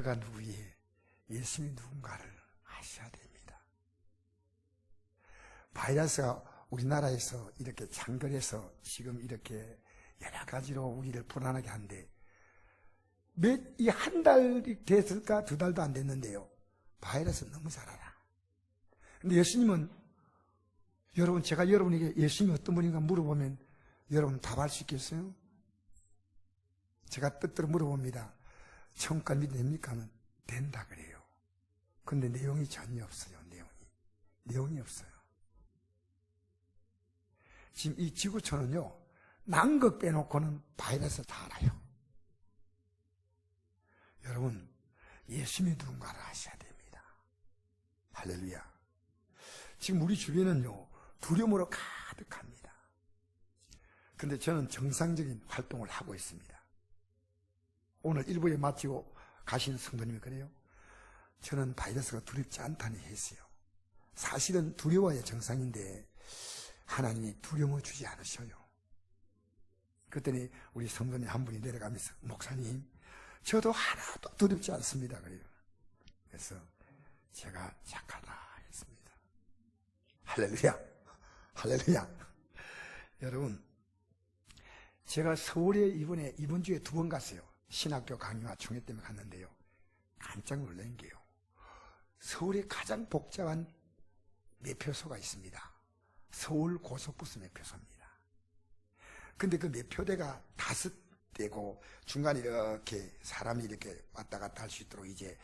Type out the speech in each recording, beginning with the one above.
그가 누구예? 예수님이 누군가를 아셔야 됩니다. 바이러스가 우리나라에서 이렇게 장거리에서 지금 이렇게 여러 가지로 우리를 불안하게 한데 이 한 달이 됐을까? 2달도 안 됐는데요. 바이러스 너무 잘 알아. 근데 예수님은 여러분, 제가 여러분에게 예수님이 어떤 분인가 물어보면 여러분 답할 수 있겠어요? 제가 뜻대로 물어봅니다. 천국가 믿어도 됩니까? 하면 된다 그래요. 근데 내용이 전혀 없어요. 내용이 없어요. 지금 이 지구촌은요, 난 것 빼놓고는 바이러스 다 알아요. 여러분, 예수님이 누군가를 아셔야 됩니다. 할렐루야. 지금 우리 주변은요, 두려움으로 가득합니다. 근데 저는 정상적인 활동을 하고 있습니다. 오늘 일부에 마치고 가신 성도님이 그래요. 저는 바이러스가 두렵지 않다니 했어요. 사실은 두려워야 정상인데 하나님이 두려움을 주지 않으셔요. 그랬더니 우리 성도님 한 분이 내려가면서 목사님, 저도 하나도 두렵지 않습니다. 그래요. 그래서 제가 착하다 했습니다. 할렐루야. 할렐루야. 여러분, 제가 서울에 이번 주에 2번 갔어요. 신학교 강의와 총회 때문에 갔는데요. 깜짝 놀란 게요. 서울에 가장 복잡한 매표소가 있습니다. 서울 고속버스 매표소입니다. 근데 그 매표대가 5대고 중간에 이렇게 사람이 이렇게 왔다 갔다 할 수 있도록 이제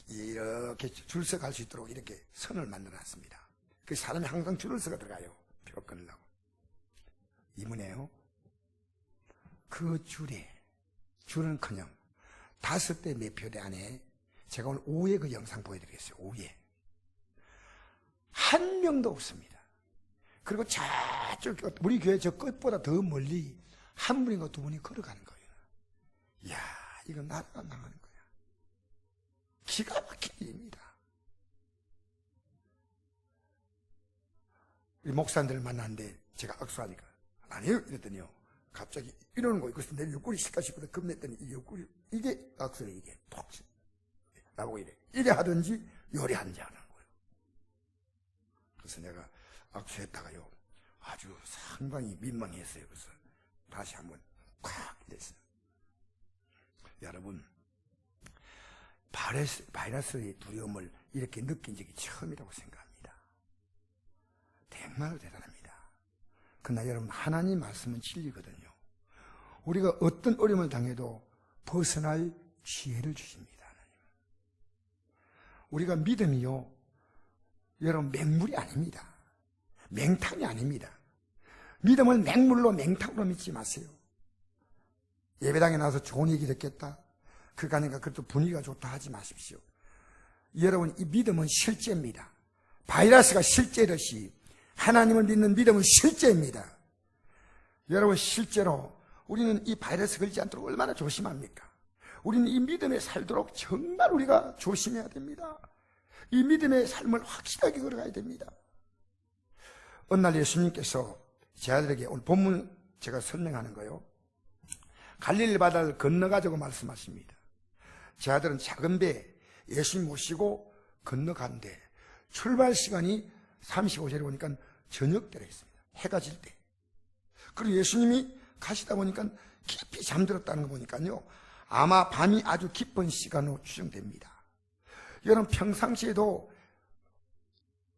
이렇게 줄 서 갈 수 있도록 이렇게 선을 만들어 놨습니다. 그 사람이 항상 줄을 서가 들어가요. 표 끊으려고. 이문에요. 그 줄은커녕 5대 매표대 안에 제가 오늘 오후에 그 영상 보여드리겠어요. 오후에. 한 명도 없습니다. 그리고 저쪽 우리 교회 저 끝보다 더 멀리 한 분인가 2분이 걸어가는 거예요. 이야, 이건 나라가 망하는 거야. 기가 막힌 일입니다. 우리 목사님들을 만났는데 제가 악수하니까 아니에요 이랬더니요. 갑자기 이러는 거예요. 그래서 내 옆구리 실까 싶어서 겁냈더니 이 옆구리 이게 악수래. 이게 톡 나보고 이래 하든지 요리하든지 하는 거예요. 그래서 내가 악수했다가요 아주 상당히 민망했어요. 그래서 다시 한번 콱 이랬어요. 여러분, 바이러스의 두려움을 이렇게 느낀 적이 처음이라고 생각합니다. 정말 대단합니다. 그러나 여러분, 하나님 말씀은 진리거든요. 우리가 어떤 어려움을 당해도 벗어날 지혜를 주십니다. 하나님. 우리가 믿음이요, 여러분 맹물이 아닙니다. 맹탕이 아닙니다. 믿음을 맹물로 맹탕으로 믿지 마세요. 예배당에 나와서 좋은 얘기 듣겠다, 그거 아닌가 그래도 분위기가 좋다 하지 마십시오. 여러분, 이 믿음은 실제입니다. 바이러스가 실제듯이 하나님을 믿는 믿음은 실제입니다. 여러분, 실제로 우리는 이 바이러스 걸리지 않도록 얼마나 조심합니까? 우리는 이 믿음에 살도록 정말 우리가 조심해야 됩니다. 이 믿음의 삶을 확실하게 걸어가야 됩니다. 어느 날 예수님께서 제 아들에게, 오늘 본문 제가 설명하는 거요, 갈릴리 바다를 건너가자고 말씀하십니다. 제 아들은 작은 배 예수님 모시고 건너가는데 출발 시간이 35절에 보니까 저녁 때라 있습니다. 해가 질 때. 그리고 예수님이 가시다 보니까 깊이 잠들었다는 거 보니까요, 아마 밤이 아주 깊은 시간으로 추정됩니다. 여러분, 평상시에도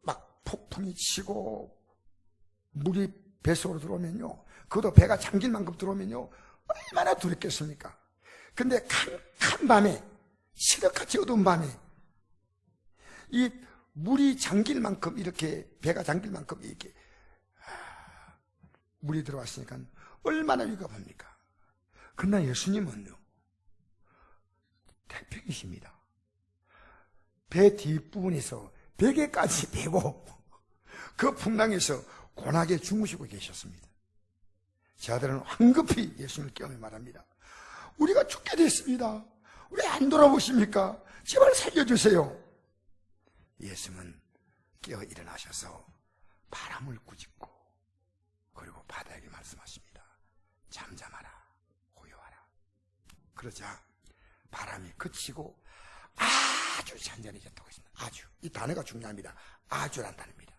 막 폭풍이 치고 물이 뱃속으로 들어오면요, 그것도 배가 잠길 만큼 들어오면요 얼마나 두렵겠습니까? 근데 캄캄 밤에, 시력같이 어두운 밤에 이 물이 잠길 만큼, 이렇게 배가 잠길 만큼 이렇게 물이 들어왔으니까 얼마나 위급합니까? 그러나 예수님은요 태평이십니다. 배 뒷부분에서 베개까지 베고 그 풍랑에서 고나게 주무시고 계셨습니다. 제 아들은 황급히 예수님을 깨우며 말합니다. 우리가 죽게 됐습니다. 왜 안 돌아보십니까? 제발 살려주세요. 예수님은 깨어 일어나셔서 바람을 꾸짖고 그리고 바다에게 말씀하십니다. 잠잠하라, 고요하라. 그러자 바람이 그치고 아주 잔잔해졌다고 했습니다. 아주. 이 단어가 중요합니다. 아주란 단어입니다.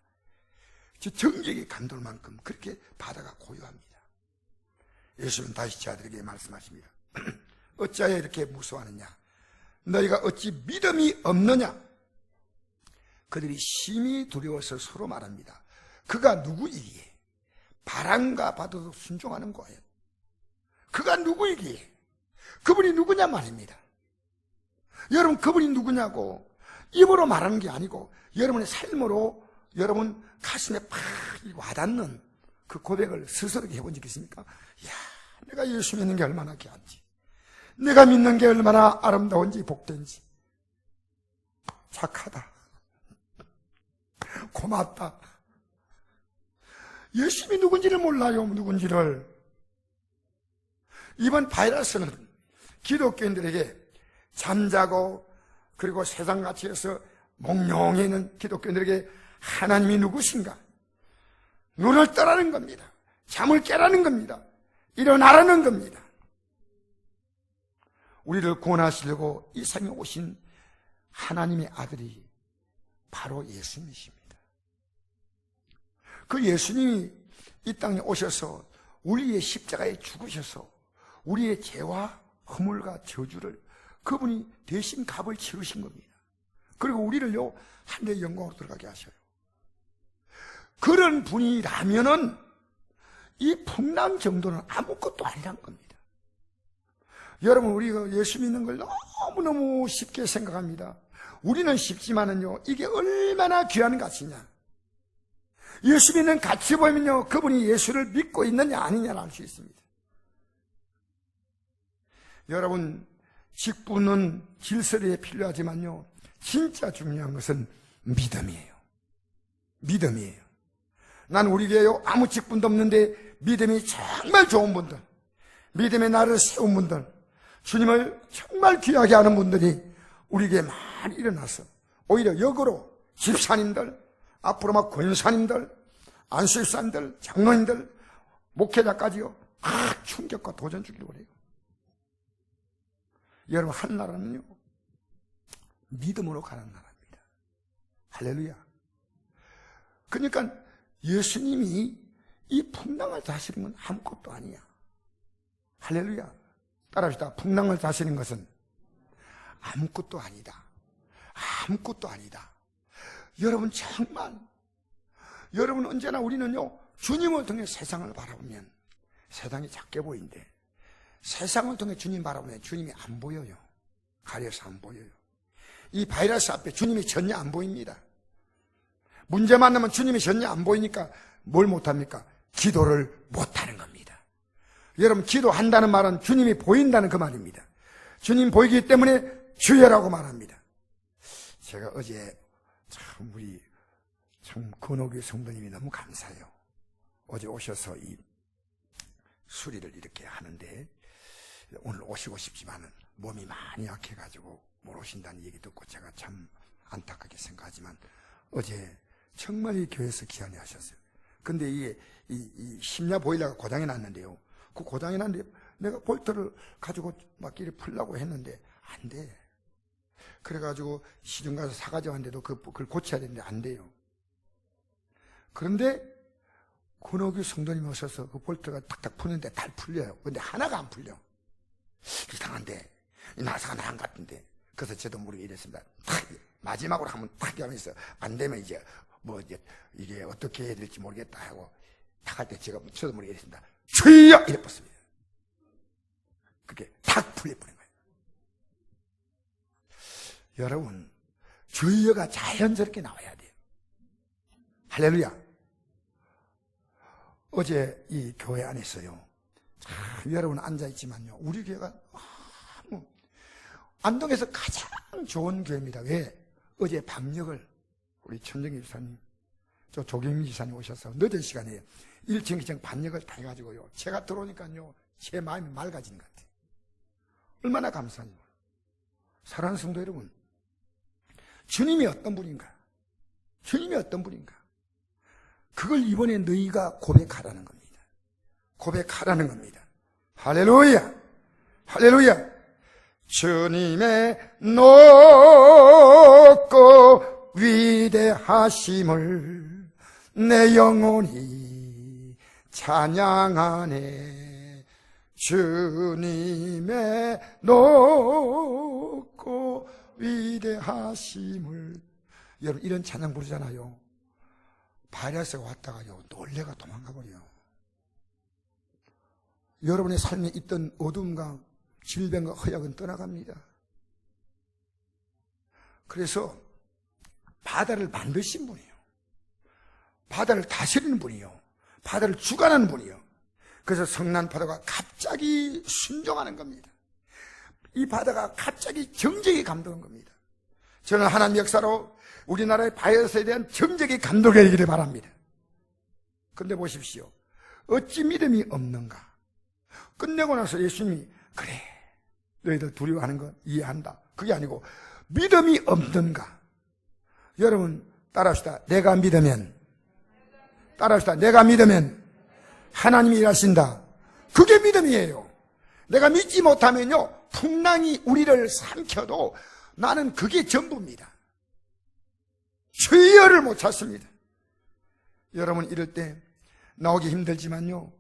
정적이 감돌 만큼 그렇게 바다가 고요합니다. 예수님은 다시 제자들에게 말씀하십니다. 어찌하여 이렇게 무서워하느냐? 너희가 어찌 믿음이 없느냐? 그들이 심히 두려워서 서로 말합니다. 그가 누구이기에? 바람과 바다도 순종하는 거예요. 그가 누구이기에? 그분이 누구냐 말입니다. 여러분, 그분이 누구냐고 입으로 말하는 게 아니고 여러분의 삶으로 여러분 가슴에 팍 와닿는 그 고백을 스스로 해본 적 있습니까? 이야, 내가 예수 믿는 게 얼마나 귀한지, 내가 믿는 게 얼마나 아름다운지 복된지, 착하다, 고맙다. 예수님이 누군지를 몰라요. 누군지를. 이번 바이러스는 기독교인들에게 잠자고 그리고 세상같이 해서 몽롱해 있는 기독교인들에게 하나님이 누구신가? 눈을 떠라는 겁니다. 잠을 깨라는 겁니다. 일어나라는 겁니다. 우리를 구원하시려고 이 세상에 오신 하나님의 아들이 바로 예수님이십니다. 그 예수님이 이 땅에 오셔서 우리의 십자가에 죽으셔서 우리의 죄와 허물과 저주를 그분이 대신 값을 치르신 겁니다. 그리고 우리를요 하늘의 영광으로 들어가게 하셔요. 그런 분이라면은 이 풍랑 정도는 아무것도 아니란 겁니다. 여러분, 우리가 예수 믿는 걸 너무너무 쉽게 생각합니다. 우리는 쉽지만은요 이게 얼마나 귀한 가치냐. 예수 믿는 가치 보면요 그분이 예수를 믿고 있느냐 아니냐를 알 수 있습니다. 여러분, 직분은 질서리에 필요하지만요 진짜 중요한 것은 믿음이에요. 믿음이에요. 난 우리 교회요 아무 직분도 없는데 믿음이 정말 좋은 분들, 믿음의 나를 세운 분들, 주님을 정말 귀하게 하는 분들이 우리 교회에 많이 일어나서 오히려 역으로 집사님들, 앞으로 막 권사님들, 안수집사님들, 장로님들, 목회자까지요 충격과 도전 주기를 원해요. 여러분, 하늘나라는요 믿음으로 가는 나라입니다. 할렐루야. 그러니까 예수님이 이 풍랑을 다스리는 건 아무것도 아니야. 할렐루야. 따라합시다. 풍랑을 다스리는 것은 아무것도 아니다. 아무것도 아니다. 여러분, 정말 여러분, 언제나 우리는요 주님을 통해 세상을 바라보면 세상이 작게 보이는데 세상을 통해 주님 바라보면 주님이 안 보여요. 가려서 안 보여요. 이 바이러스 앞에 주님이 전혀 안 보입니다. 문제 만나면 주님이 전혀 안 보이니까 뭘 못합니까? 기도를 못하는 겁니다. 여러분, 기도한다는 말은 주님이 보인다는 그 말입니다. 주님 보이기 때문에 주여라고 말합니다. 제가 어제 참 우리 참 근호교 성도님이 너무 감사해요. 어제 오셔서 이 수리를 이렇게 하는데 오늘 오시고 싶지만은 몸이 많이 약해가지고 못 오신다는 얘기 듣고 제가 참 안타깝게 생각하지만 어제 정말 이 교회에서 귀환히 하셨어요. 근데 이 심야 보일러가 고장이 났는데요. 그 고장이 났는데 내가 볼트를 가지고 막 이렇게 풀려고 했는데 안 돼. 그래가지고 시중 가서 사가지고 왔는데도 그걸 고쳐야 되는데 안 돼요. 그런데 근호교 성도님이 오셔서 그 볼트가 탁탁 푸는데 잘 풀려요. 근데 하나가 안 풀려. 이상한데 이 나사가 나은 것 같은데. 그래서 저도 모르게 이랬습니다. 탁 마지막으로 한번 탁 하면서 안 되면 이제 뭐 이제 이게 어떻게 해야 될지 모르겠다 하고 탁 할 때 제가 저도 모르게 이랬습니다. 주여! 이래 뻗습니다. 그게 탁 풀려버린 거예요. 여러분, 주여가 자연스럽게 나와야 돼요. 할렐루야. 어제 이 교회 안에서요 여러분 앉아있지만요 우리 교회가 너무 안동에서 가장 좋은 교회입니다. 왜? 어제 밤녘을 우리 천정희 지사님, 저 조경민 지사님 오셔서 늦은 시간에 1층, 2층 밤녘을 다 해가지고요 제가 들어오니까요 제 마음이 맑아지는 것 같아요. 얼마나 감사해요. 사랑하는 성도 여러분, 주님이 어떤 분인가? 주님이 어떤 분인가? 그걸 이번에 너희가 고백하라는 겁니다. 고백하라는 겁니다. 할렐루야! 할렐루야! 주님의 높고 위대하심을 내 영혼이 찬양하네. 주님의 높고 위대하심을. 여러분, 이런 찬양 부르잖아요. 바이러스가 왔다가요, 놀래가 도망가 버려요. 여러분의 삶에 있던 어둠과 질병과 허약은 떠나갑니다. 그래서 바다를 만드신 분이에요. 바다를 다스리는 분이요, 바다를 주관하는 분이요. 그래서 성난 파도가 갑자기 순종하는 겁니다. 이 바다가 갑자기 정적이 감도는 겁니다. 저는 하나님 역사로 우리나라의 바이러스에 대한 정적이 감도되기를 바랍니다. 그런데 보십시오. 어찌 믿음이 없는가? 끝내고 나서 예수님이 그래, 너희들 두려워하는 건 이해한다. 그게 아니고 믿음이 없는가? 여러분 따라합시다. 내가 믿으면, 따라합시다. 내가 믿으면 하나님이 일하신다. 그게 믿음이에요. 내가 믿지 못하면요, 풍랑이 우리를 삼켜도 나는 그게 전부입니다. 주여를 못 찾습니다. 여러분 이럴 때 나오기 힘들지만요,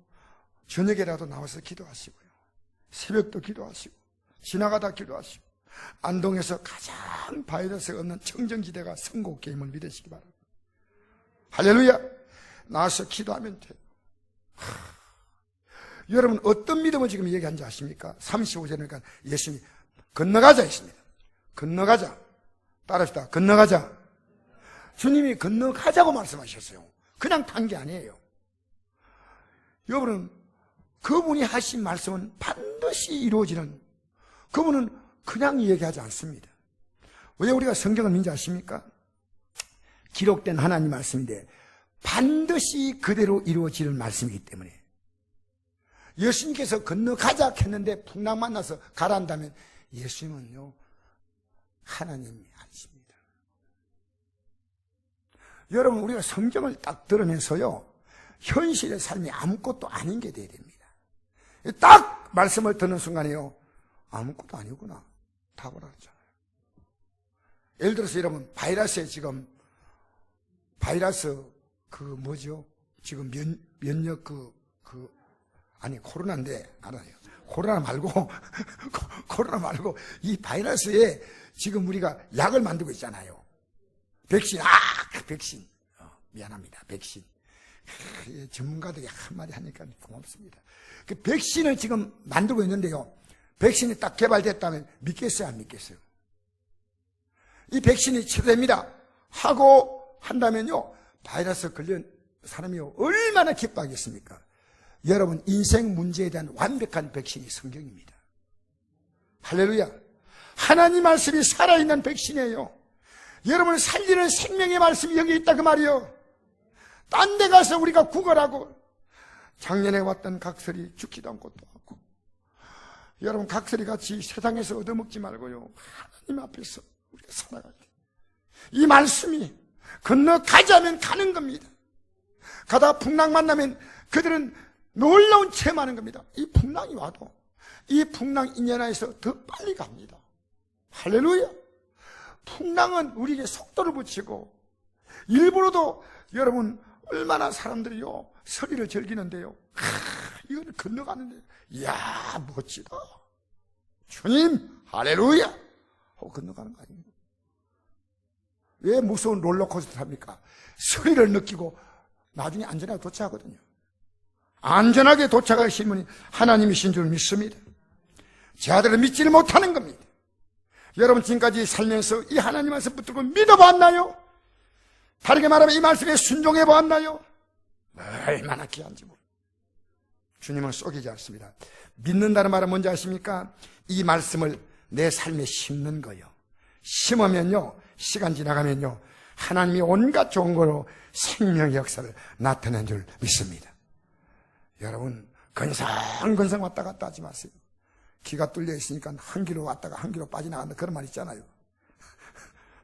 저녁에라도 나와서 기도하시고요, 새벽도 기도하시고, 지나가다 기도하시고, 안동에서 가장 바이러스가 없는 청정지대가 성곡교임을 믿으시기 바랍니다. 할렐루야. 나와서 기도하면 돼요. 여러분 어떤 믿음을 지금 얘기하는지 아십니까? 35절이니까 예수님이 건너가자 했습니다. 건너가자. 따라합시다. 건너가자. 주님이 건너가자고 말씀하셨어요. 그냥 탄 게 아니에요. 여러분, 그분이 하신 말씀은 반드시 이루어지는, 그분은 그냥 얘기하지 않습니다. 왜 우리가 성경을 믿는지 아십니까? 기록된 하나님 말씀인데 반드시 그대로 이루어지는 말씀이기 때문에. 예수님께서 건너가자 했는데 풍랑 만나서 가라한다면 예수님은요, 하나님이 아니십니다. 여러분, 우리가 성경을 딱 들으면서요, 현실의 삶이 아무것도 아닌 게 돼야 됩니다. 딱 말씀을 듣는 순간에요, 아무것도 아니구나, 답을 알았잖아요. 예를 들어서 여러분, 바이러스에 지금 바이러스 지금 면역 아니 코로나인데 알아요. 코로나 말고 이 바이러스에 지금 우리가 약을 만들고 있잖아요. 백신. 백신. 미안합니다. 백신. 전문가들이 한마디 하니까 고맙습니다. 그 백신을 지금 만들고 있는데요, 백신이 딱 개발됐다면 믿겠어요, 안 믿겠어요? 이 백신이 치료됩니다 하고 한다면요, 바이러스 걸린 사람이요, 얼마나 기뻐하겠습니까? 여러분, 인생 문제에 대한 완벽한 백신이 성경입니다. 할렐루야. 하나님 말씀이 살아있는 백신이에요. 여러분을 살리는 생명의 말씀이 여기 있다 그 말이요. 딴 데 가서 우리가 구걸하고, 작년에 왔던 각설이 죽지도 않고 또 하고, 여러분 각설이 같이 세상에서 얻어먹지 말고요, 하나님 앞에서 우리가 살아가야 돼요. 이 말씀이 건너가자면 가는 겁니다. 가다가 풍랑 만나면 그들은 놀라운 체험하는 겁니다. 이 풍랑이 와도 이 풍랑 인연하에서 더 빨리 갑니다. 할렐루야. 풍랑은 우리에게 속도를 붙이고, 일부러도 여러분 얼마나 사람들이요 서리를 즐기는데요, 이걸 건너가는데, 이야 멋지다, 주님 할렐루야 하고 건너가는 거 아닙니까? 왜 무서운 롤러코스터 합니까? 서리를 느끼고 나중에 안전하게 도착하거든요. 안전하게 도착하신 분이 하나님이신 줄 믿습니다. 제 아들을 믿지를 못하는 겁니다. 여러분 지금까지 살면서 이 하나님 말씀 붙들고 믿어봤나요? 다르게 말하면 이 말씀에 순종해봤나요? 얼마나 귀한지 모릅니다. 주님은 속이지 않습니다. 믿는다는 말은 뭔지 아십니까? 이 말씀을 내 삶에 심는 거예요. 심으면요, 시간 지나가면요, 하나님이 온갖 좋은 거로 생명의 역사를 나타낸 줄 믿습니다. 여러분 건성건성 왔다 갔다 하지 마세요. 기가 뚫려 있으니까 한 길로 왔다가 한 길로 빠져나간다, 그런 말 있잖아요.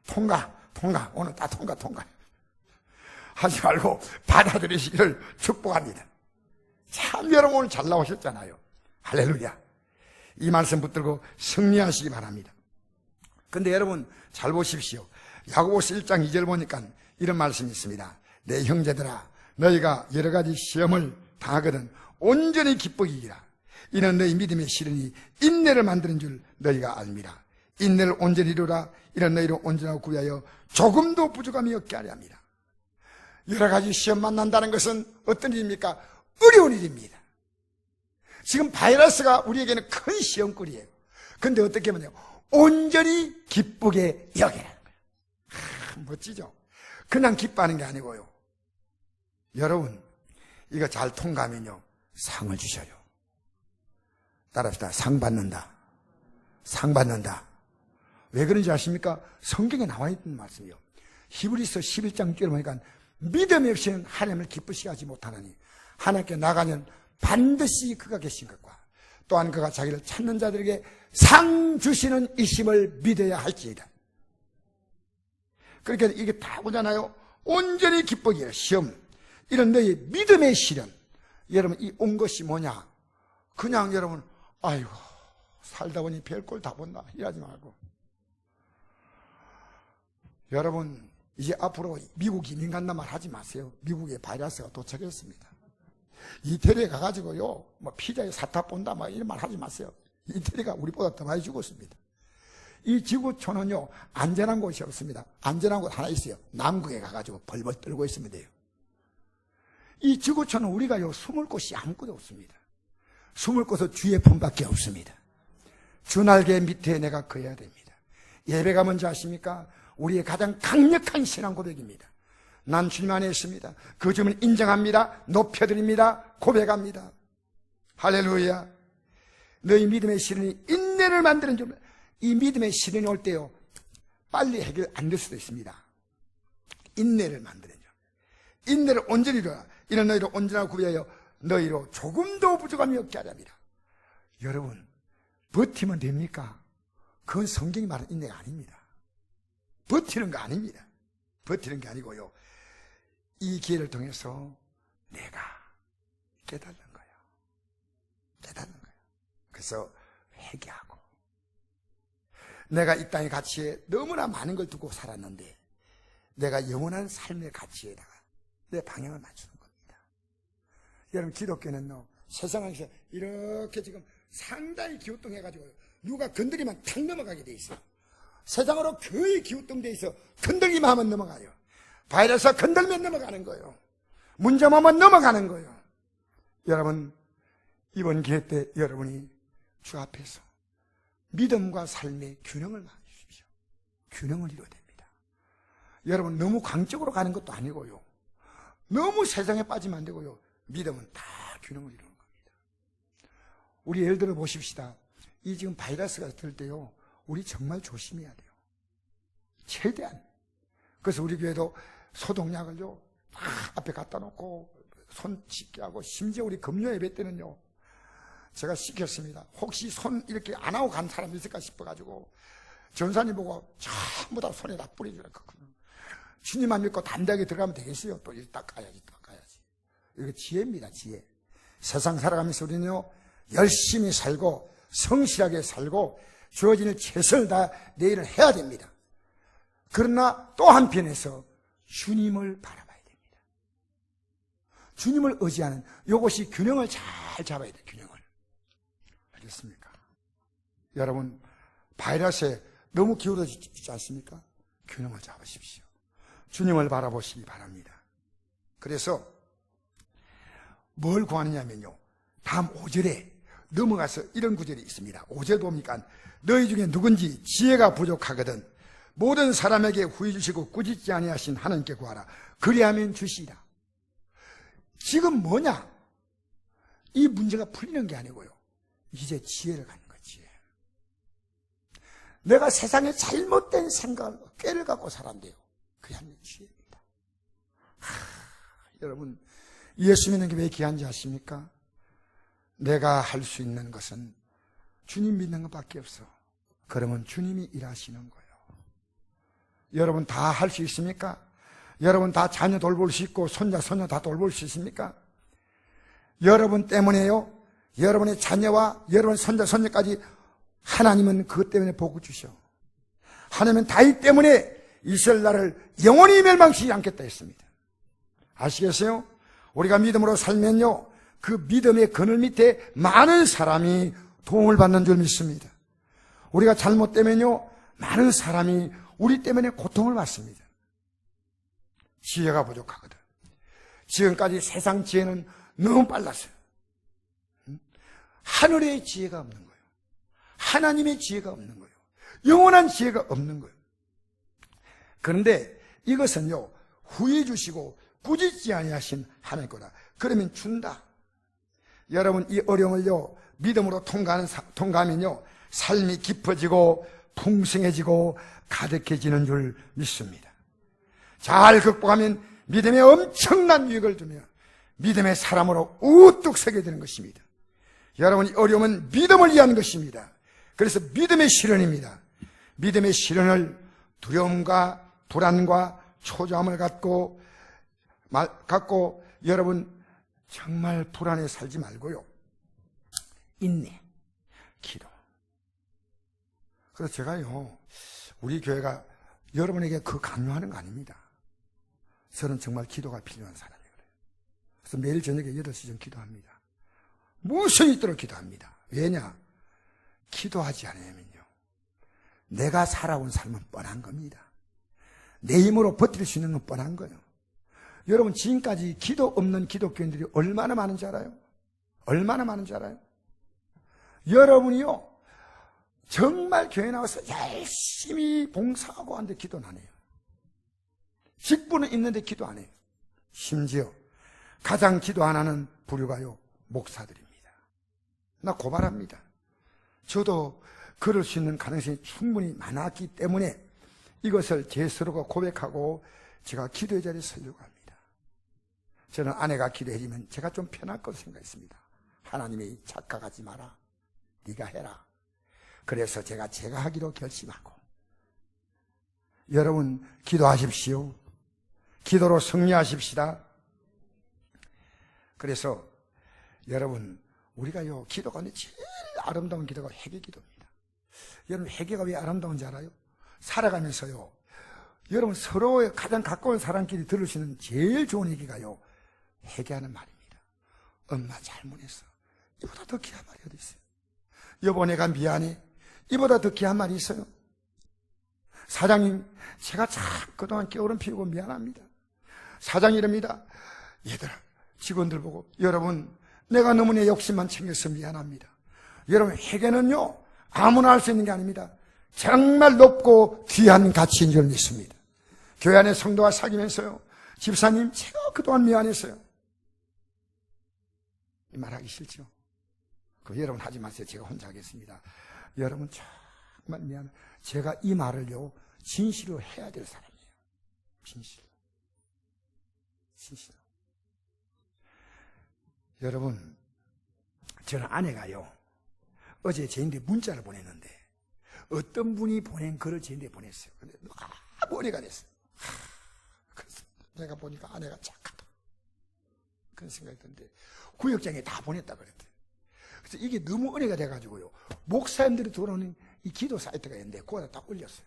통과 오늘 다 통과 하지 말고 받아들이시기를 축복합니다. 참 여러분 오늘 잘 나오셨잖아요. 할렐루야. 이 말씀 붙들고 승리하시기 바랍니다. 근데 여러분 잘 보십시오. 야고보서 1장 2절 보니까 이런 말씀이 있습니다. 내 형제들아, 너희가 여러 가지 시험을 당하거든 온전히 기쁘기라. 이는 너희 믿음의 시련이 인내를 만드는 줄 너희가 알미라. 인내를 온전히 이루라. 이는 너희를 온전하고 구하여 조금도 부족함이 없게 하려 합니다. 여러 가지 시험 만난다는 것은 어떤 일입니까? 어려운 일입니다. 지금 바이러스가 우리에게는 큰 시험거리예요. 근데 어떻게 하면요, 온전히 기쁘게 여기라는 거예요. 멋지죠? 그냥 기뻐하는 게 아니고요, 여러분 이거 잘 통과하면요 상을 주셔요. 따라합시다. 상 받는다. 상 받는다. 왜 그런지 아십니까? 성경에 나와 있는 말씀이요. 히브리서 11장 6절에 보니까 믿음이 없이는 하나님을 기쁘시게 하지 못하나니 하나님께 나가면 반드시 그가 계신 것과 또한 그가 자기를 찾는 자들에게 상 주시는 이심을 믿어야 할지이다. 그러니까 이게 다 오잖아요. 온전히 기쁘기라. 시험, 이런 너희 믿음의 시련. 여러분 이 온 것이 뭐냐? 그냥 여러분 아이고 살다 보니 별꼴 다 본다 이러지 말고, 여러분 이제 앞으로 미국 이민 간단 말 하지 마세요. 미국에 바이러스가 도착했습니다. 이태리에 가가지고요 뭐 피자에 사타 본다 막 이런 말 하지 마세요. 이태리가 우리보다 더 많이 죽었습니다. 이 지구촌은요 안전한 곳이 없습니다. 안전한 곳 하나 있어요. 남극에 가가지고 벌벌 떨고 있으면 돼요. 이 지구촌은 우리가요 숨을 곳이 아무것도 없습니다. 숨을 곳은 주의 품밖에 없습니다. 주날개 밑에 내가 거해야 됩니다. 예배가 뭔지 아십니까? 우리의 가장 강력한 신앙 고백입니다. 난 주님 안에 있습니다. 그 점을 인정합니다. 높여드립니다. 고백합니다. 할렐루야. 너희 믿음의 시련이 인내를 만드는 줄. 이 믿음의 시련이 올 때요 빨리 해결 안 될 수도 있습니다. 인내를 만드는 줄. 인내를 온전히 이루라. 이런 너희를 온전하고 구비하여 너희로 조금도 부족함이 없게 하랍니다. 여러분 버티면 됩니까? 그건 성경이 말하는 인내가 아닙니다. 버티는 거 아닙니다. 버티는 게 아니고요, 이 기회를 통해서 내가 깨닫는 거예요. 깨닫는 거예요. 그래서 회개하고, 내가 이 땅의 가치에 너무나 많은 걸 두고 살았는데 내가 영원한 삶의 가치에다가 내 방향을 맞추는 겁니다. 여러분 기독교는요 세상에서 이렇게 지금 상당히 기우뚱해가지고 누가 건드리면 탁 넘어가게 돼 있어요. 세상으로 거의 기우뚱돼 있어. 건들기만 하면 넘어가요. 바이러스가 건들면 넘어가는 거예요. 문제만 하면 넘어가는 거예요. 여러분 이번 기회 때 여러분이 주 앞에서 믿음과 삶의 균형을 맞추십시오. 균형을 이루어야 됩니다. 여러분 너무 광적으로 가는 것도 아니고요, 너무 세상에 빠지면 안 되고요, 믿음은 다 균형을 이루는 겁니다. 우리 예를 들어 보십시다. 이 지금 바이러스가 들 때요 우리 정말 조심해야 돼요. 최대한. 그래서 우리 교회도 소독약을요 앞에 갖다 놓고 손 씻게 하고, 심지어 우리 금요 예배 때는요 제가 시켰습니다. 혹시 손 이렇게 안 하고 간 사람이 있을까 싶어가지고 전사님 보고 전부 다 손에다 뿌려주라. 주님만 믿고 담대하게 들어가면 되겠어요. 또 이렇게 닦아야지. 이게 지혜입니다. 지혜. 세상 살아가면서 우리는요 열심히 살고 성실하게 살고 주어지는 최선을 다 내일을 해야 됩니다. 그러나 또 한편에서 주님을 바라봐야 됩니다. 주님을 의지하는 이것이 균형을 잘 잡아야 돼요. 균형을. 알겠습니까? 여러분 바이러스에 너무 기울어지지 않습니까? 균형을 잡으십시오. 주님을 바라보시기 바랍니다. 그래서 뭘 구하느냐면요, 다음 5절에 넘어가서 이런 구절이 있습니다. 5절 보니까 너희 중에 누군지 지혜가 부족하거든 모든 사람에게 후히 주시고 꾸짖지 아니하신 하나님께 구하라. 그리하면 주시리라. 지금 뭐냐? 이 문제가 풀리는 게 아니고요, 이제 지혜를 갖는 거지. 내가 세상에 잘못된 생각을 꾀를 갖고 살았는데요, 그게 하나님의 지혜입니다. 여러분 예수 믿는 게 왜 귀한지 아십니까? 내가 할 수 있는 것은 주님 믿는 것밖에 없어. 그러면 주님이 일하시는 거예요. 여러분 다 할 수 있습니까? 여러분 다 자녀 돌볼 수 있고 손자 소녀 다 돌볼 수 있습니까? 여러분 때문에요 여러분의 자녀와 여러분의 손자, 손녀까지 하나님은 그것 때문에 복을 주셔. 하나님은 다윗 때문에 이스라엘 나라를 영원히 멸망시키지 않겠다 했습니다. 아시겠어요? 우리가 믿음으로 살면요, 그 믿음의 그늘 밑에 많은 사람이 도움을 받는 줄 믿습니다. 우리가 잘못되면요, 많은 사람이 우리 때문에 고통을 받습니다. 지혜가 부족하거든. 지금까지 세상 지혜는 너무 빨랐어요. 하늘의 지혜가 없는 거예요. 하나님의 지혜가 없는 거예요. 영원한 지혜가 없는 거예요. 그런데 이것은요, 후회 주시고 꾸짖지 아니하신 하나님 거다. 그러면 준다. 여러분, 이 어려움을요, 믿음으로 통과하면요, 삶이 깊어지고 풍성해지고 가득해지는 줄 믿습니다. 잘 극복하면 믿음에 엄청난 유익을 주며 믿음의 사람으로 우뚝 서게 되는 것입니다. 여러분, 이 어려움은 믿음을 위한 것입니다. 그래서 믿음의 실현입니다. 믿음의 실현을 두려움과 불안과 초조함을 갖고 여러분 정말 불안에 살지 말고요, 인내, 기도. 그래서 제가요, 우리 교회가 여러분에게 그 강요하는 거 아닙니다. 저는 정말 기도가 필요한 사람이에요. 그래서 매일 저녁에 8시쯤 기도합니다. 무슨 있도록 기도합니다. 왜냐? 기도하지 않으면요, 내가 살아온 삶은 뻔한 겁니다. 내 힘으로 버틸 수 있는 건 뻔한 거예요. 여러분, 지금까지 기도 없는 기독교인들이 얼마나 많은지 알아요? 얼마나 많은지 알아요? 여러분이요, 정말 교회 나와서 열심히 봉사하고 하는데 기도는 안 해요. 직분은 있는데 기도 안 해요. 심지어 가장 기도 안 하는 부류가요, 목사들입니다. 나 고발합니다. 저도 그럴 수 있는 가능성이 충분히 많았기 때문에 이것을 제 스스로가 고백하고 제가 기도의 자리에 서려고 합니다. 저는 아내가 기도해주면 제가 좀 편할 거로 생각했습니다. 하나님이 착각하지 마라, 네가 해라. 그래서 제가 하기로 결심하고, 여러분 기도하십시오. 기도로 승리하십시다. 그래서 여러분, 우리가요, 기도 가운데 제일 아름다운 기도가 회개 기도입니다. 여러분, 회개가 왜 아름다운지 알아요? 살아가면서요, 여러분 서로의 가장 가까운 사람끼리 들을 수 있는 제일 좋은 얘기가요, 회개하는 말입니다. 엄마 잘못했어. 이보다 더 귀한 말이 어디 있어요? 여보, 내가 미안해. 이보다 더 귀한 말이 있어요? 사장님, 제가 참 그동안 게으름 피우고 미안합니다. 사장이 이럽니다. 얘들아, 직원들 보고, 여러분, 내가 너무 내 욕심만 챙겨서 미안합니다. 여러분, 회개는요, 아무나 할 수 있는 게 아닙니다. 정말 높고 귀한 가치인 줄 믿습니다. 교회 안에 성도와 사귀면서요, 집사님, 제가 그동안 미안했어요. 이 말하기 싫죠? 여러분 하지 마세요. 제가 혼자 하겠습니다. 여러분, 정말 미안해요. 제가 이 말을요, 진실로 해야 될 사람이에요. 진실로. 여러분, 저는 아내가요, 어제 저한테 문자를 보냈는데, 어떤 분이 보낸 글을 저한테 보냈어요. 근데 너무 은혜가 됐어요. 그래서 내가 보니까 아내가 착하다, 그런 생각이 드는데, 구역장에 다 보냈다 그랬대. 그래서 이게 너무 은혜가 돼가지고요, 목사님들이 들어오는 이 기도 사이트가 있는데 거기다 딱 올렸어요.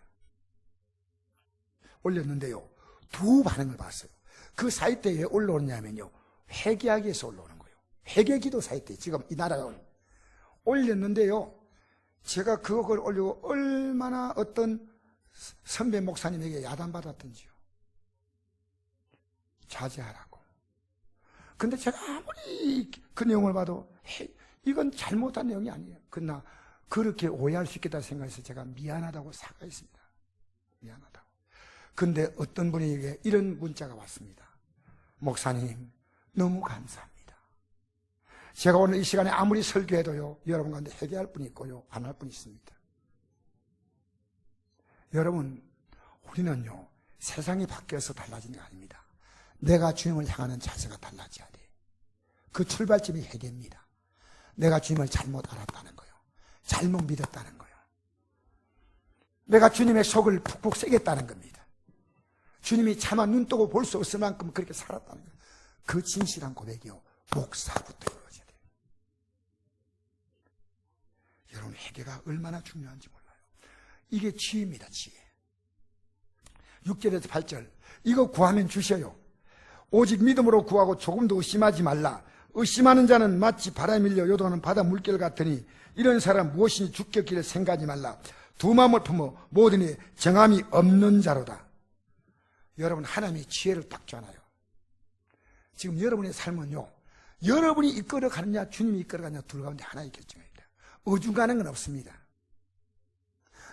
올렸는데요, 두 반응을 봤어요. 그 사이트에 왜 올라오냐면요, 회개하기 위해서 올라오는 거예요. 회개기도 사이트에 지금 이 나라가 올렸는데요, 제가 그걸 올리고 얼마나 어떤 선배 목사님에게 야단받았던지요. 자제하라고. 근데 제가 아무리 그 내용을 봐도 이건 잘못한 내용이 아니에요. 그러나 그렇게 오해할 수 있겠다 생각해서 제가 미안하다고 사과했습니다. 미안하다고. 근데 어떤 분에게 이런 문자가 왔습니다. 목사님, 너무 감사합니다. 제가 오늘 이 시간에 아무리 설교해도요, 여러분 가운데 회개할 분이 있고요, 안 할 분이 있습니다. 여러분, 우리는요, 세상이 바뀌어서 달라지는 게 아닙니다. 내가 주님을 향하는 자세가 달라져야 돼. 그 출발점이 회개입니다. 내가 주님을 잘못 알았다는 거예요. 잘못 믿었다는 거예요. 내가 주님의 속을 푹푹 새겼다는 겁니다. 주님이 차마 눈 뜨고 볼 수 없을 만큼 그렇게 살았다는 거예요. 그 진실한 고백이요, 목사부터 이루어져야 돼요. 여러분, 회개가 얼마나 중요한지 몰라요. 이게 지혜입니다, 지혜. 6절에서 8절. 이거 구하면 주셔요. 오직 믿음으로 구하고 조금도 의심하지 말라. 의심하는 자는 마치 바람에 밀려 요동하는 바다 물결 같으니 이런 사람 무엇이니 죽게 없기를 생각하지 말라. 두 마음을 품어 모든 이 정함이 없는 자로다. 여러분, 하나님의 지혜를 딱 주잖아요. 지금 여러분의 삶은요, 여러분이 이끌어가느냐 주님이 이끌어가느냐 둘 가운데 하나의 결정입니다. 어중간한 건 없습니다.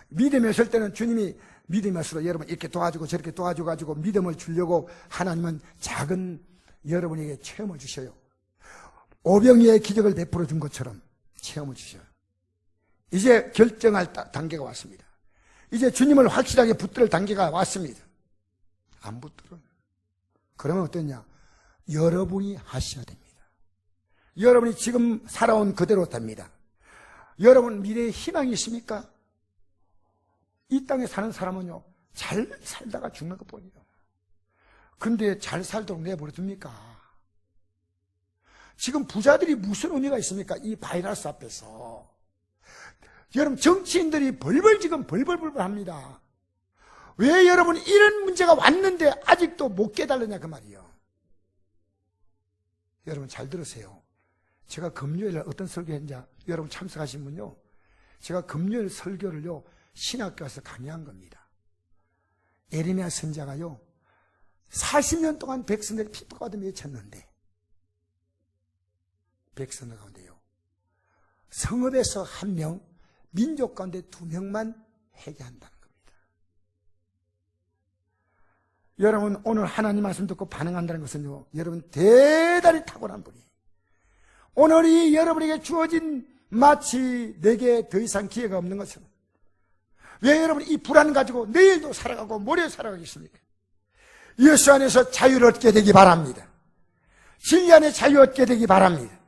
믿음이 없을 때는 주님이 믿음이 없어도 여러분 이렇게 도와주고 저렇게 도와줘가지고 믿음을 주려고 하나님은 작은 여러분에게 체험을 주셔요. 오병이의 기적을 베풀어 준 것처럼 체험을 주셔요. 이제 결정할 단계가 왔습니다. 이제 주님을 확실하게 붙들 단계가 왔습니다. 안 붙들어요. 그러면 어떠냐? 여러분이 하셔야 됩니다. 여러분이 지금 살아온 그대로 됩니다. 여러분 미래에 희망이 있습니까? 이 땅에 사는 사람은요, 잘 살다가 죽는 것뿐이에요. 근데 잘 살도록 내버려둡니까? 지금 부자들이 무슨 의미가 있습니까? 이 바이러스 앞에서. 여러분, 정치인들이 지금 벌벌 합니다. 왜 여러분 이런 문제가 왔는데 아직도 못 깨달으냐 그 말이에요. 여러분 잘 들으세요. 제가 금요일에 어떤 설교했는지 여러분 참석하신 분요, 제가 금요일 설교를요 신학교 가서 강의한 겁니다. 에레미야 선지자가요 40년 동안 백성들이 핍박을 받으며 외쳤는데 백성들 가운데요 성읍에서 1명, 민족 가운데 2명만 회개한다는 겁니다. 여러분 오늘 하나님 말씀 듣고 반응한다는 것은요, 여러분 대단히 탁월한 분이에요. 오늘이 여러분에게 주어진 마치 내게 더 이상 기회가 없는 것처럼, 왜 여러분 이 불안 가지고 내일도 살아가고 모레 살아가겠습니까? 예수 안에서 자유를 얻게 되기 바랍니다. 진리 안에 자유 얻게 되기 바랍니다.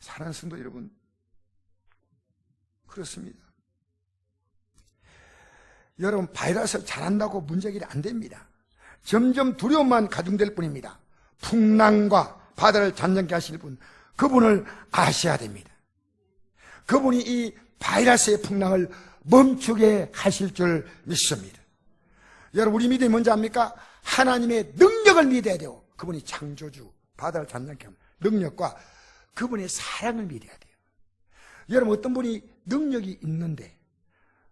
사랑하는 성도 여러분, 그렇습니다. 여러분 바이러스를 잘한다고 문제길이 안 됩니다. 점점 두려움만 가중될 뿐입니다. 풍랑과 바다를 잔잔케 하실 분, 그분을 아셔야 됩니다. 그분이 이 바이러스의 풍랑을 멈추게 하실 줄 믿습니다. 여러분 우리 믿음이 뭔지 압니까? 하나님의 능력을 믿어야 돼요. 그분이 창조주, 바다를 잔잔케 하는 능력과 그분의 사랑을 믿어야 돼요. 여러분 어떤 분이 능력이 있는데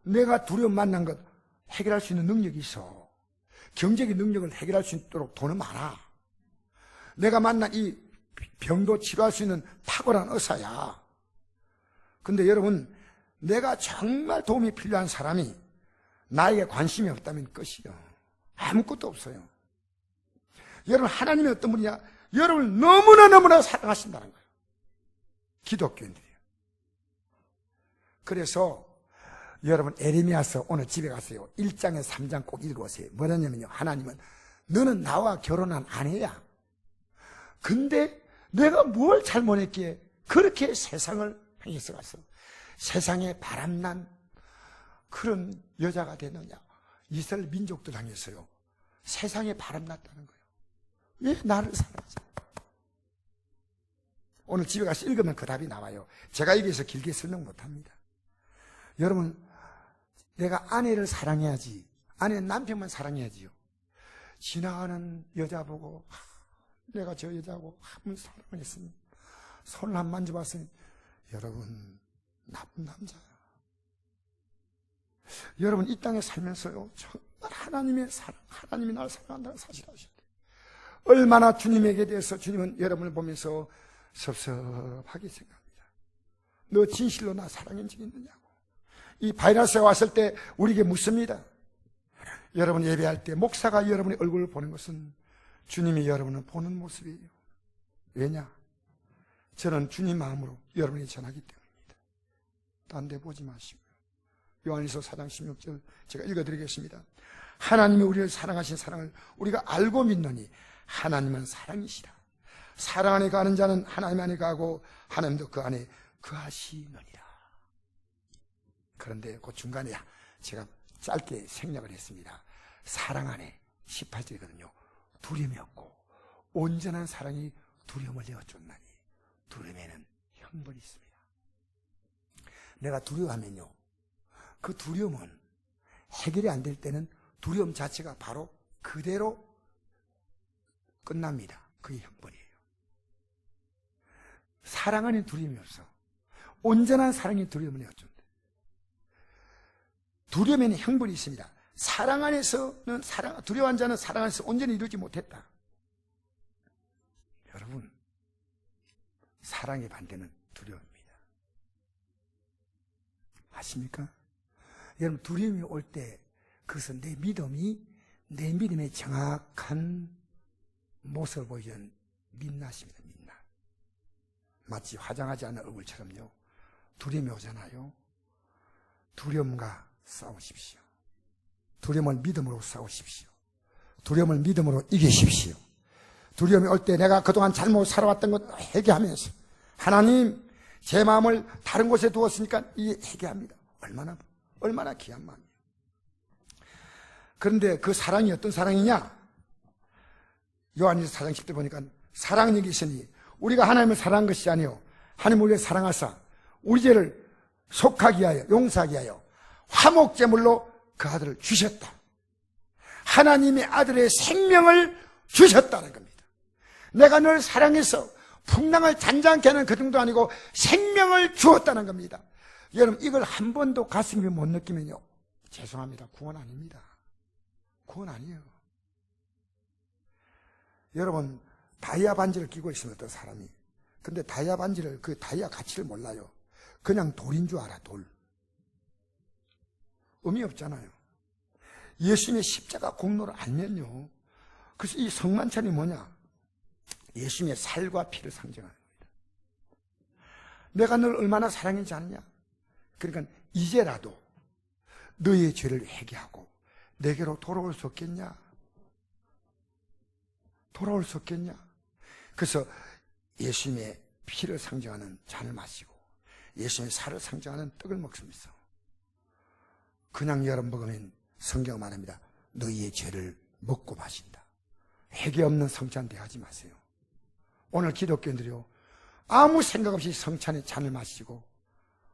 내가 두려움 만난 것 해결할 수 있는 능력이 있어. 경제적인 능력을 해결할 수 있도록 돈은 많아. 내가 만난 이 병도 치료할 수 있는 탁월한 의사야. 근데 여러분 내가 정말 도움이 필요한 사람이 나에게 관심이 없다면 끝이요. 아무것도 없어요. 여러분 하나님이 어떤 분이냐? 여러분을 너무나 사랑하신다는 거예요. 기독교인들이요. 그래서 여러분 에레미야서 오늘 집에 가세요. 1장에서 3장 꼭 읽어보세요. 뭐냐면요, 하나님은 너는 나와 결혼한 아내야. 근데 내가 뭘 잘못했기에 그렇게 세상을 향해서 갔어. 세상에 바람난 그런 여자가 되느냐. 이스라엘 민족들 향해서요 세상에 바람났다는 거예요. 왜 나를 사랑하지? 오늘 집에 가서 읽으면 그 답이 나와요. 제가 여기서 길게 설명 못합니다. 여러분 내가 아내를 사랑해야지, 아내는 남편만 사랑해야지요. 지나가는 여자 보고 내가 저 여자하고 한번 사랑을 했으면 손을 한 만져봤으니 여러분 나쁜 남자야. 여러분 이 땅에 살면서요 정말 하나님의 사랑, 하나님이 나를 사랑한다는 사실을 아셔야 돼요. 얼마나 주님에게 대해서 주님은 여러분을 보면서 섭섭하게 생각합니다. 너 진실로 나 사랑한 적이 있느냐고. 이 바이러스가 왔을 때 우리에게 묻습니다. 여러분 예배할 때 목사가 여러분의 얼굴을 보는 것은 주님이 여러분을 보는 모습이에요. 왜냐? 저는 주님 마음으로 여러분이 전하기 때문입니다. 딴 데 보지 마시고요. 요한일서 4장 16절 제가 읽어드리겠습니다. 하나님이 우리를 사랑하신 사랑을 우리가 알고 믿노니 하나님은 사랑이시라. 사랑 안에 가는 자는 하나님 안에 가고 하나님도 그 안에 거하시느니라. 그런데 그 중간에 제가 짧게 생략을 했습니다. 사랑 안에 18절이거든요. 두려움이 없고 온전한 사랑이 두려움을 내어쫓나니 두려움에는 형벌이 형벌이 있습니다. 내가 두려워하면요, 그 두려움은 해결이 안 될 때는 두려움 자체가 바로 그대로 끝납니다. 그게 형벌이에요. 사랑 안에 두려움이 없어. 온전한 사랑이 두려움은 어쩐데. 두려움에는 형벌이 있습니다. 사랑 안에서는 두려워한 자는 사랑 안에서 온전히 이루지 못했다. 여러분, 사랑의 반대는 두려움입니다. 아십니까? 여러분, 두려움이 올 때 그것은 내 믿음의 정확한 모습을 보이는 민낯입니다. 민낯. 마치 화장하지 않은 얼굴처럼요, 두려움이 오잖아요. 두려움과 싸우십시오. 두려움을 믿음으로 싸우십시오. 두려움을 믿음으로 이기십시오. 두려움이 올 때 내가 그동안 잘못 살아왔던 것 회개하면서, 하나님, 제 마음을 다른 곳에 두었으니까 회개합니다. 얼마나 귀한 마음이에요. 그런데 그 사랑이 어떤 사랑이냐? 요한일서 4장 10절 보니까 사랑은 여기 있으니 우리가 하나님을 사랑한 것이 아니요 하나님을 우리를 사랑하사 우리 죄를 속하게 하여 용서하게 하여 화목제물로 그 아들을 주셨다. 하나님의 아들의 생명을 주셨다는 겁니다. 내가 널 사랑해서 풍랑을 잔잔케 하는 그 정도 아니고 생명을 주었다는 겁니다. 여러분, 이걸 한 번도 가슴이 못 느끼면요, 죄송합니다. 구원 아닙니다. 구원 아니에요. 여러분, 다이아 반지를 끼고 있으면 어떤 사람이, 근데 다이아 반지를, 그 다이아 가치를 몰라요. 그냥 돌인 줄 알아. 돌. 의미 없잖아요. 예수님의 십자가 공로를 알면요, 그래서 이 성만찬이 뭐냐? 예수님의 살과 피를 상징하는 겁니다. 내가 널 얼마나 사랑하지 않냐? 그러니까 이제라도 너의 죄를 회개하고 내게로 돌아올 수 없겠냐? 돌아올 수 없겠냐? 그래서 예수님의 피를 상징하는 잔을 마시고 예수님의 살을 상징하는 떡을 먹습니다. 그냥 여러분 먹으면 성경 말합니다. 너희의 죄를 먹고 마신다. 회개 없는 성찬 대하지 마세요. 오늘 기독교인들이요, 아무 생각 없이 성찬의 잔을 마시고,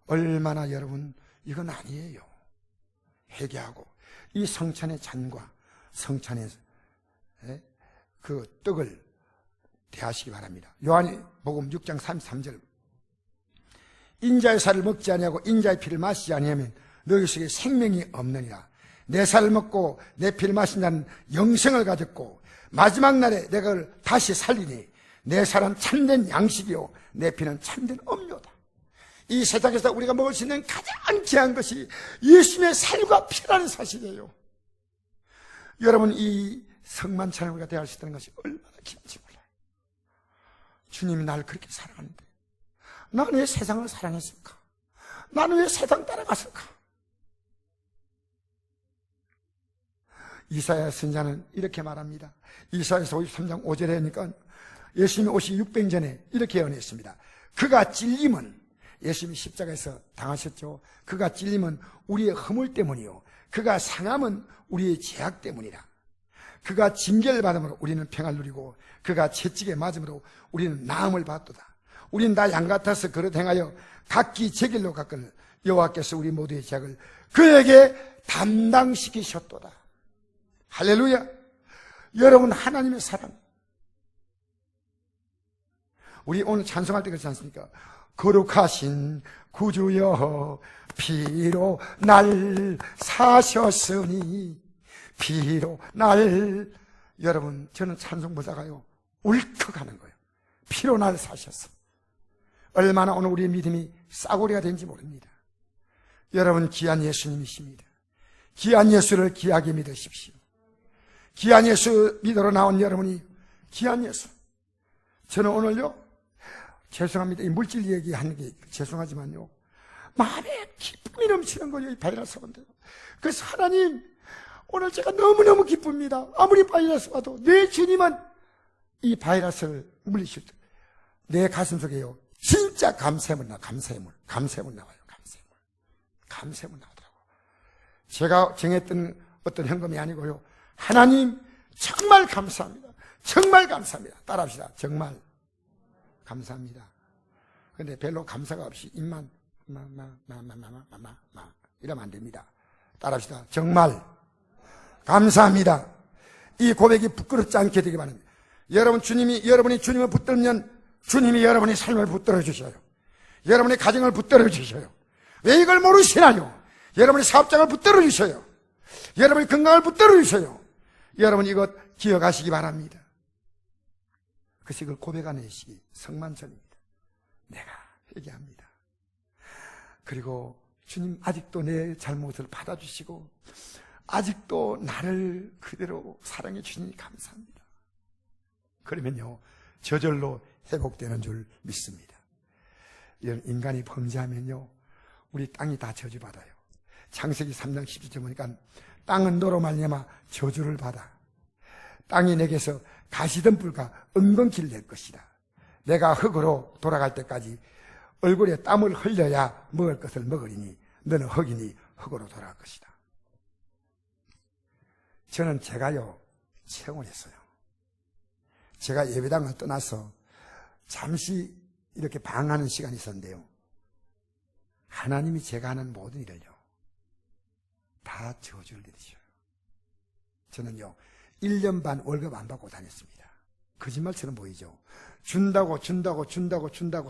얼마나 여러분, 이건 아니에요. 회개하고 이 성찬의 잔과 성찬의 그 떡을 대하시기 바랍니다. 요한복음 6장 33절, 인자의 살을 먹지 아니하고 인자의 피를 마시지 아니하면 너희 속에 생명이 없느니라. 내 살을 먹고 내 피를 마신 자는 영생을 가졌고 마지막 날에 내가 그걸 다시 살리니 내 살은 참된 양식이요 내 피는 참된 음료다. 이 세상에서 우리가 먹을 수 있는 가장 귀한 것이 예수님의 살과 피라는 사실이에요. 여러분, 이 성만찬을 우리가 대할 수 있다는 것이 얼마나 긴지 몰라요. 주님이 나를 그렇게 사랑하는데 나는 왜 세상을 사랑했을까? 나는 왜 세상 따라갔을까? 이사야 선지자는 이렇게 말합니다. 이사야서 53장 5절에 하니까 예수님이 오시기 600년 전에 이렇게 예언했습니다. 그가 찔림은, 예수님이 십자가에서 당하셨죠. 그가 찔림은 우리의 허물 때문이요 그가 상함은 우리의 죄악 때문이라. 그가 징계를 받음으로 우리는 평안을 누리고 그가 채찍에 맞음으로 우리는 나음을 받도다. 우린 다 양 같아서 그릇 행하여 각기 제 길로 갔거늘 여호와께서 우리 모두의 죄악을 그에게 담당시키셨도다. 할렐루야. 여러분, 하나님의 사랑, 우리 오늘 찬송할 때 그렇지 않습니까? 거룩하신 구주여 피로 날 사셨으니 피로 날, 여러분, 저는 찬송 보다가요 울컥하는 거예요. 피로 날 사셨어. 얼마나 오늘 우리의 믿음이 싸구려가 된지 모릅니다. 여러분, 귀한 예수님이십니다. 귀한 예수를 귀하게 믿으십시오. 귀한 예수 믿으러 나온 여러분이 귀한 예수. 저는 오늘요, 죄송합니다. 이 물질 얘기하는 게 죄송하지만요, 마음에 기쁨이 넘치는 거예요. 이 바이러스 온데요. 그래서 하나님, 오늘 제가 너무너무 기쁩니다. 아무리 바이러스 와도 내 주님은 이 바이러스를 물리실 때 내 가슴 속에요, 진짜 감세문 나와요. 감세문 나오더라고. 제가 정했던 어떤 현금이 아니고요, 하나님 정말 감사합니다. 정말 감사합니다. 따라합시다. 정말 감사합니다. 근데 별로 감사가 없이 입만 이러면 안 됩니다. 따라합시다. 정말 감사합니다. 이 고백이 부끄럽지 않게 되기 바랍니다. 여러분이 주님을 붙들면 주님이 여러분의 삶을 붙들어 주셔요. 여러분의 가정을 붙들어 주셔요. 왜 이걸 모르시나요? 여러분의 사업장을 붙들어 주셔요. 여러분의 건강을 붙들어 주셔요. 여러분 이것 기억하시기 바랍니다. 그래서 이걸 고백하는 것이 성만전입니다. 내가 회개합니다. 그리고 주님 아직도 내 잘못을 받아주시고 아직도 나를 그대로 사랑해 주시니 감사합니다. 그러면요 저절로 회복되는 줄 믿습니다. 이런 인간이 범죄하면요 우리 땅이 다 저주받아요. 창세기 3장 17절 보니까 땅은 너로 말미암아 저주를 받아 땅이 내게서 가시덤불과 은근키를 낼 것이다. 내가 흙으로 돌아갈 때까지 얼굴에 땀을 흘려야 먹을 것을 먹으리니 너는 흙이니 흙으로 돌아갈 것이다. 저는 제가요 체험을 했어요. 제가 예배당을 떠나서 잠시 이렇게 방황하는 시간이 있었는데요, 하나님이 제가 하는 모든 일을요 다 저주를 내리셔요. 저는요 1년 반 월급 안 받고 다녔습니다. 거짓말처럼 보이죠. 준다고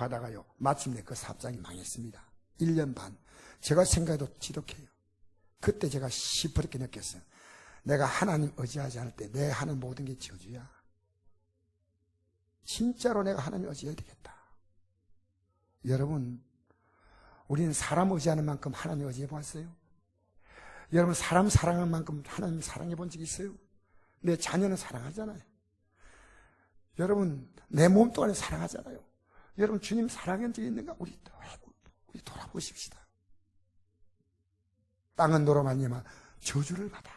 하다가요 마침내 그 사업장이 망했습니다. 1년 반. 제가 생각해도 지독해요. 그때 제가 시퍼렇게 느꼈어요. 내가 하나님 의지하지 않을 때 내 하는 모든 게 저주야. 진짜로 내가 하나님 의지해야 되겠다. 여러분, 우리는 사람 의지하는 만큼 하나님 의지해 보았어요? 여러분, 사람 사랑하는 만큼 하나님 사랑해 본 적 있어요? 내 자녀는 사랑하잖아요. 여러분, 내 몸 또한 사랑하잖아요. 여러분, 주님 사랑한 적이 있는가? 우리 돌아보십시다. 땅은 너로 말미암아 저주를 받아.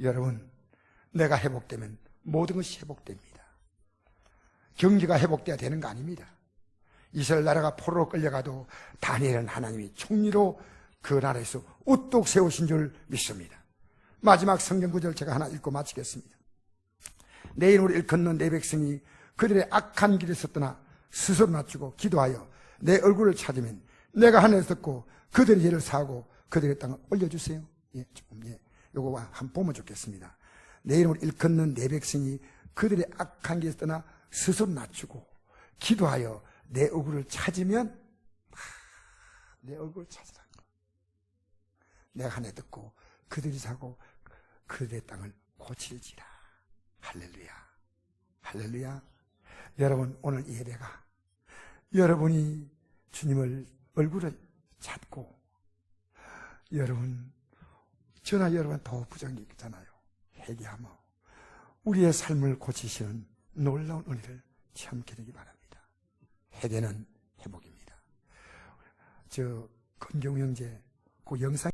여러분, 내가 회복되면 모든 것이 회복됩니다. 경기가 회복돼야 되는 거 아닙니다. 이스라엘 나라가 포로로 끌려가도 다니엘은 하나님이 총리로 그 나라에서 우뚝 세우신 줄 믿습니다. 마지막 성경 구절 제가 하나 읽고 마치겠습니다. 내 이름으로 일컫는 내 백성이 그들의 악한 길에서 떠나 스스로 낮추고 기도하여 내 얼굴을 찾으면 내가 하늘에서 듣고 그들의 죄를 사하고 그들의 땅을 올려주세요. 요거 한번 보면 좋겠습니다. 내 이름으로 일컫는 내 백성이 그들의 악한 길에서 떠나 스스로 낮추고 기도하여 내 얼굴을 찾으면 내 얼굴을 찾으라는 거. 내가 하늘 듣고 그들이 사고 그들의 땅을 고칠지라. 할렐루야. 할렐루야. 여러분, 오늘 이 예배가 여러분이 주님을 얼굴을 찾고, 여러분, 저나 여러분 더 부정이 있잖아요. 회개하며 우리의 삶을 고치시는 놀라운 은혜를 체험하게 되기 바랍니다. 회개는 회복입니다. 건경 형제 그 영상